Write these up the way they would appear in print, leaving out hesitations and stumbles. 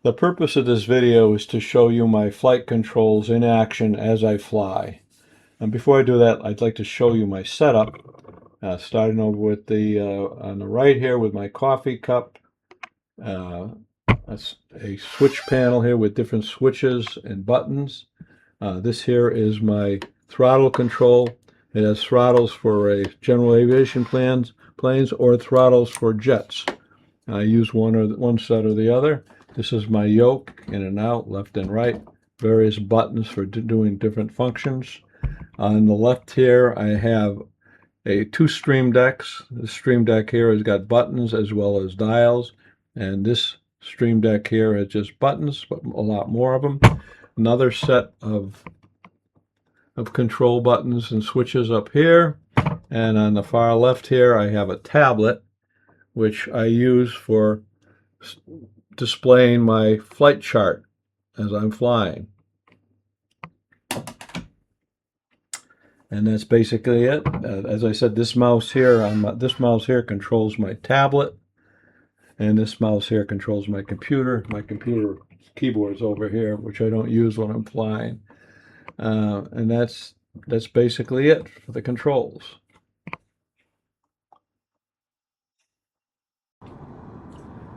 The purpose of this video is to show you my flight controls in action as I fly. And before I do that, I'd like to show you my setup. Starting over with the on the right here with my coffee cup. That's a switch panel here with different switches and buttons. This here is my throttle control. It has throttles for a general aviation planes or throttles for jets. I use one set or the other. This is my yoke, in and out, left and right. Various buttons for doing different functions. On the left here, I have two Stream Decks. The Stream Deck here has got buttons as well as dials. And this Stream Deck here has just buttons, but a lot more of them. Another set of control buttons and switches up here. And on the far left here, I have a tablet, which I use for displaying my flight chart as I'm flying. And that's basically it. As I said, this mouse here controls my tablet, and this mouse here controls my computer. My computer keyboard's over here, which I don't use when I'm flying. And that's basically it for the controls.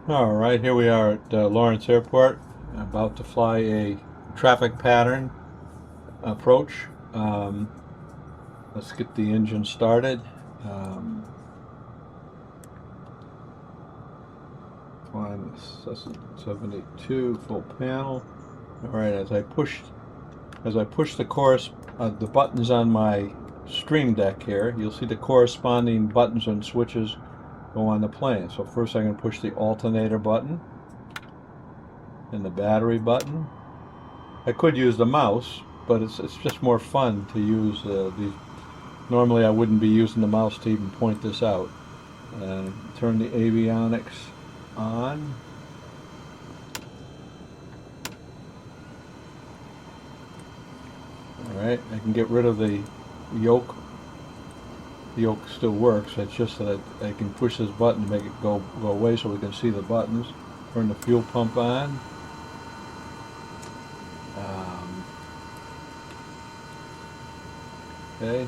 All right, here we are at Lawrence Airport, about to fly a traffic pattern approach. Let's get the engine started. 72 full panel. All right, as I push the course, the buttons on my Stream Deck here, you'll see the corresponding buttons and switches go on the plane. So first I'm going to push the alternator button and the battery button. I could use the mouse, but it's just more fun to use these. Normally I wouldn't be using the mouse to even point this out. Turn the avionics on. Alright, I can get rid of the yoke. The yoke still works, it's just that I can push this button to make it go away so we can see the buttons. Turn the fuel pump on. Okay.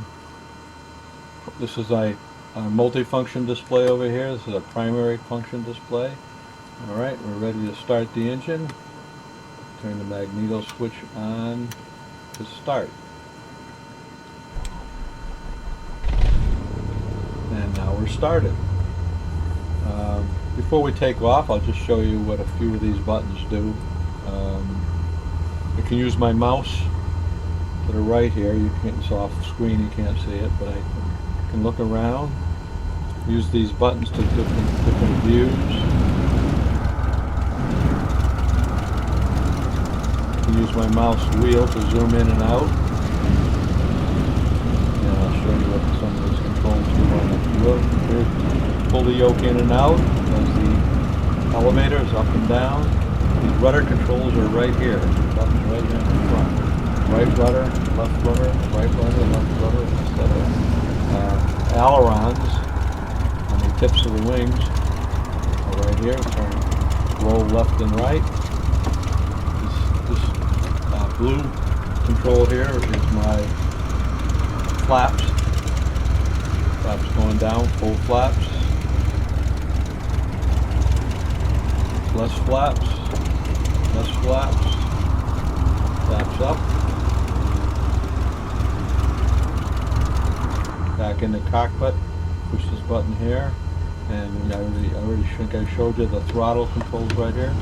This is a multi-function display over here. This is a primary function display. Alright, we're ready to start the engine. Turn the magneto switch on to start. And now we're started. Before we take off, I'll just show you what a few of these buttons do. I can use my mouse to the right here. It's off screen, you can't see it, but I can look around, use these buttons to different views. I can use my mouse wheel to zoom in and out. And I'll show you what some of these controls do on the yoke. Here, pull the yoke in and out as the elevator is up and down. These rudder controls are right here. Buttons right here in the front. Right rudder, left rudder, right rudder, left rudder, etc. Ailerons on the tips of the wings are right here. Turn, roll left and right. This blue control here is my flaps. Flaps going down, full flaps. Less flaps, flaps up. Back in the cockpit, push this button here, and I already think I showed you the throttle controls right here.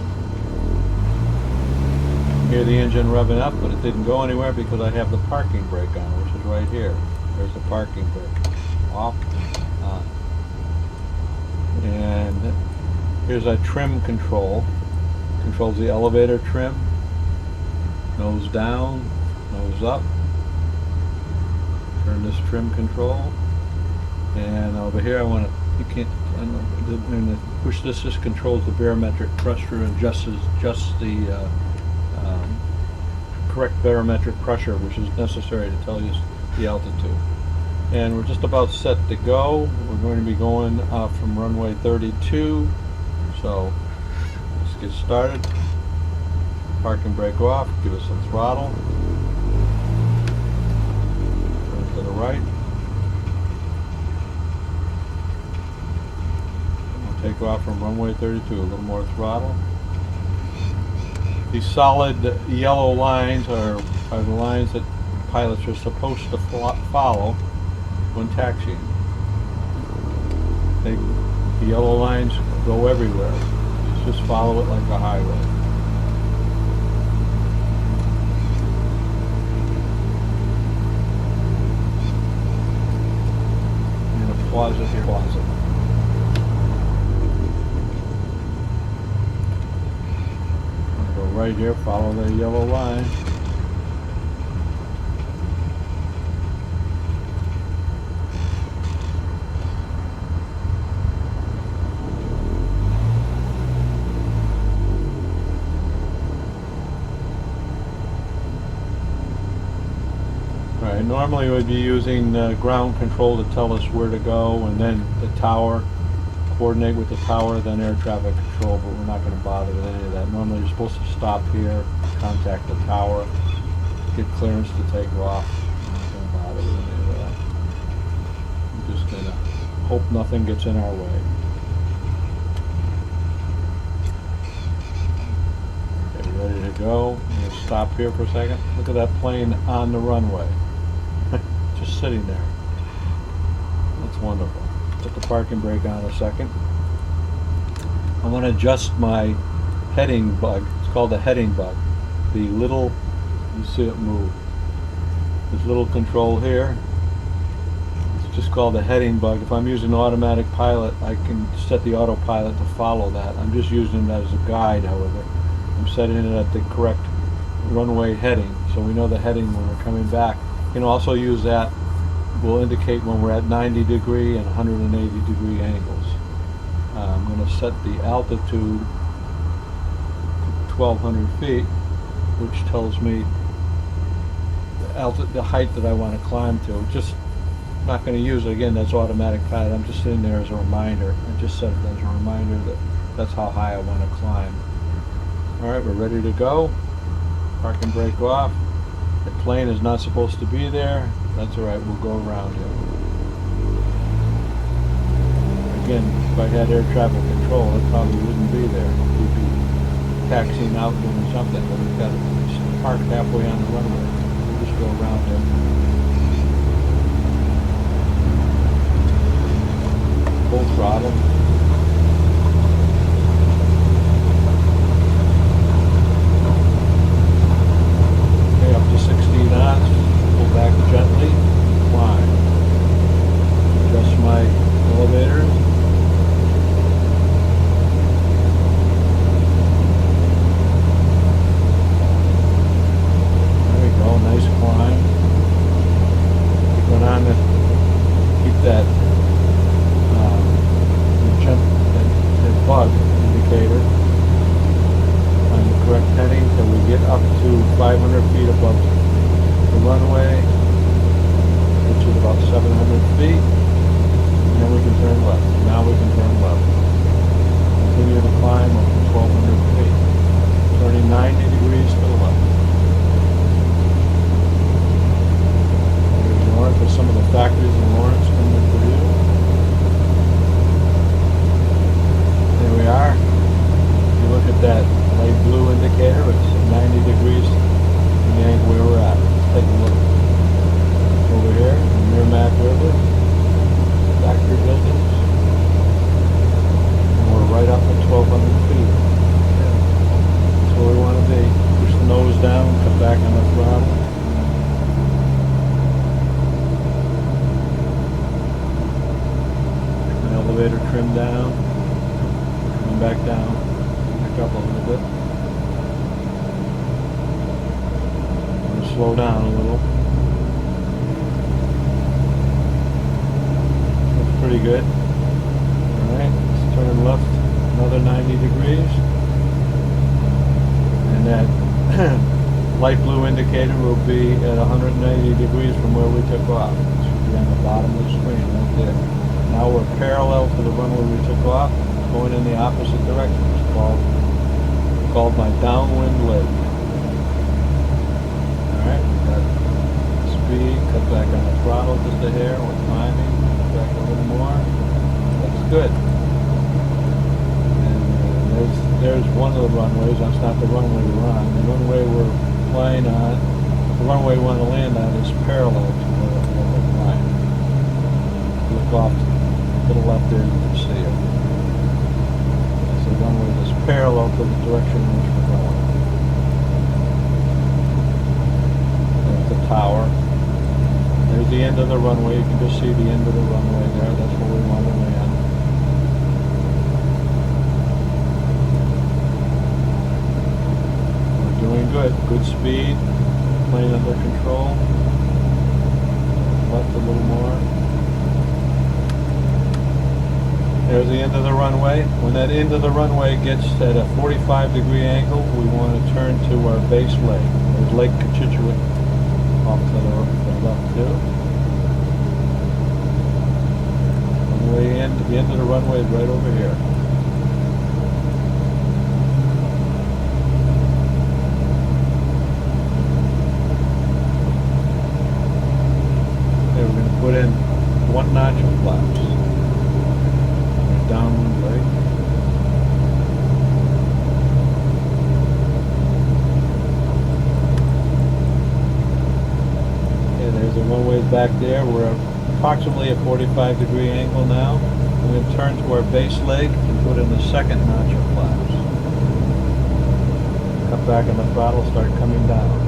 Hear the engine revving up, but it didn't go anywhere because I have the parking brake on, which is right here. There's the parking brake. Off, on. And here's a trim control. Controls the elevator trim. Nose down, nose up. Turn this trim control, and over here I'm gonna push this. This controls the barometric pressure and adjusts the correct barometric pressure, which is necessary to tell you the altitude. And we're just about set to go. We're going to be going from runway 32. So let's get started. Parking brake off, give us some throttle. Turn to the right. We'll take off from runway 32, a little more throttle. These solid yellow lines are the lines that pilots are supposed to follow when taxiing. The yellow lines go everywhere. Just follow it like a highway. In a closet. Go right here, follow the yellow line. Alright, normally we'd be using ground control to tell us where to go, and then the tower, coordinate with the tower, then air traffic control, but we're not going to bother with any of that. Normally you're supposed to stop here, contact the tower, get clearance to take off. We're not going to bother with any of that. We're just going to hope nothing gets in our way. Okay, ready to go. I'm going to stop here for a second. Look at that plane on the runway. Just sitting there. That's wonderful. Put the parking brake on a second. I want to adjust my heading bug. It's called the heading bug. The little, you see it move. This little control here. It's just called the heading bug. If I'm using automatic pilot, I can set the autopilot to follow that. I'm just using that as a guide, however. I'm setting it at the correct runway heading, so we know the heading when we're coming back. You can also use that. Will indicate when we're at 90 degree and 180 degree angles. I'm going to set the altitude to 1,200 feet, which tells me the height that I want to climb to. Just not going to use it again. That's automatic pilot. I'm just sitting there as a reminder. I just set it as a reminder that that's how high I want to climb. All right, we're ready to go. Parking brake off. The plane is not supposed to be there. That's all right, we'll go around him. Again, if I had air traffic control, it probably wouldn't be there. We'd be taxiing out doing something, but we've got it parked halfway on the runway. We'll just go around him. Full throttle. Okay, up to 16 knots. Pull back gently, climb. Adjust my elevator. There we go, nice climb. Keep going on to keep that bug indicator on the correct heading till we get up to 500 feet above the runway, which is about 700 feet, and then we can turn left. Now we can turn left. Continue to climb up to 1,200 feet, turning 90 degrees to the left. There's Lawrence, with some of the factories in Lawrence coming into view. There we are. If you look at that light blue indicator, it's 90 degrees from the angle where we're at. Take a look over here, the Merrimack River, factory buildings, and we're right up at 1,200 feet. That's where we want to be. Push the nose down, cut back on the throttle. The elevator trim down, coming back down, back up a little bit. Slow down a little. That's pretty good. Alright, let's turn left another 90 degrees. And that light blue indicator will be at 180 degrees from where we took off. It should be on the bottom of the screen right there. Now we're parallel to the runway we took off, going in the opposite direction. It's called my downwind leg. Alright, we got speed, cut back on the throttle just a hair, we're climbing, cut back a little more. Looks good. And there's one of the runways. That's not the runway we're on. The runway we're flying on, the runway we want to land on is parallel to where we're flying. Look off to the left there, you can see it. That's the runway that's parallel to the direction in which we're going. There's the tower. There's the end of the runway. You can just see the end of the runway there. That's where we want to land. We're doing good. Good speed. Plane under control. Left a little more. There's the end of the runway. When that end of the runway gets at a 45-degree angle, we want to turn to our base leg. There's Lake Cochituate off to the left too. The end of the runway is right over here. Okay, we're going to put in 1 notch of flaps. Downwind leg. Okay, there's the runways back there. We're approximately a 45-degree angle now. We're going to turn to our base leg and put in the 2nd notch of flaps. Cut back on the throttle, start coming down.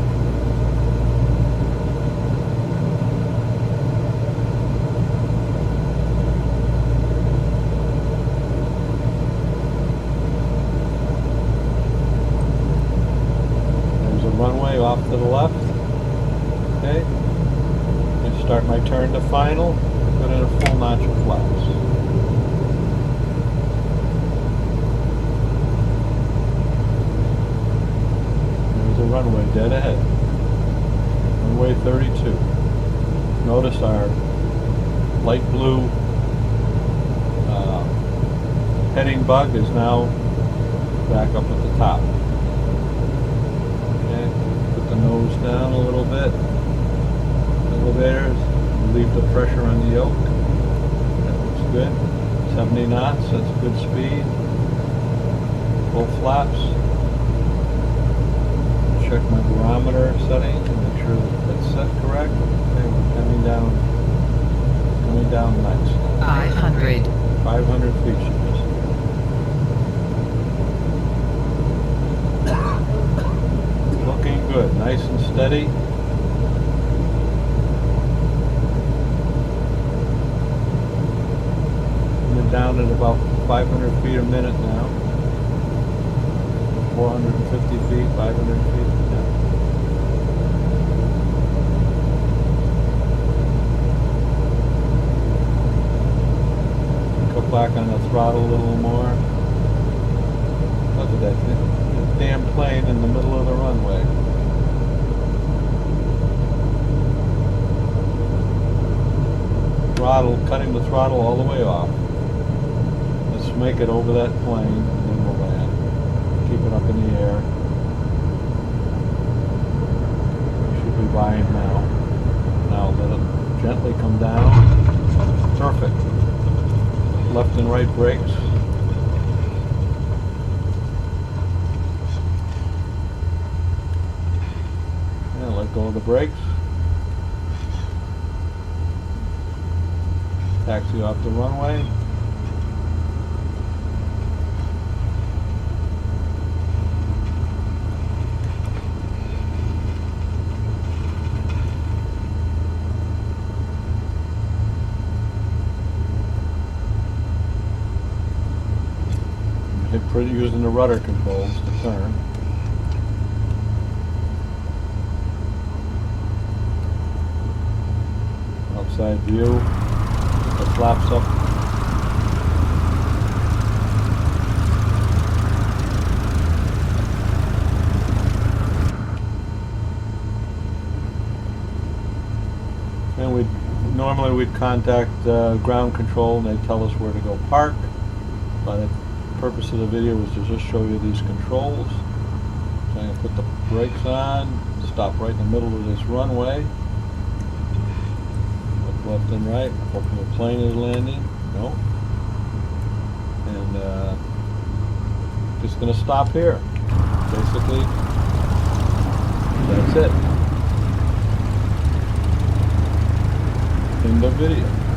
Runway off to the left. Okay. I start my turn to final. Put in a full notch of flaps. There's a runway dead ahead. Runway 32. Notice our light blue heading bug is now back up at the top. Nose down a little bit. Elevators, relieve the pressure on the yoke. That looks good. 70 knots, that's good speed. Full flaps. Check my barometer setting to make sure that it's set correct. Okay, we're coming down nice. 500. 500 feet she just. Looking good, nice and steady. We're down at about 500 feet a minute now. 450 feet, 500 feet. Yeah. Go back on the throttle a little more. Look at that. Damn plane in the middle of the runway. Throttle, cutting the throttle all the way off. Let's make it over that plane and then we'll land. Keep it up in the air. Should be buying now. Now let it gently come down. Perfect. Left and right brakes. Let go of the brakes. Taxi off the runway. Using the rudder controls to turn. Outside view, the flaps up. And normally we'd contact ground control and they'd tell us where to go park, but the purpose of the video was to just show you these controls. So I'm going to put the brakes on, stop right in the middle of this runway. Look left and right, hoping the plane is landing. No. And just gonna stop here. Basically, that's it. End of video.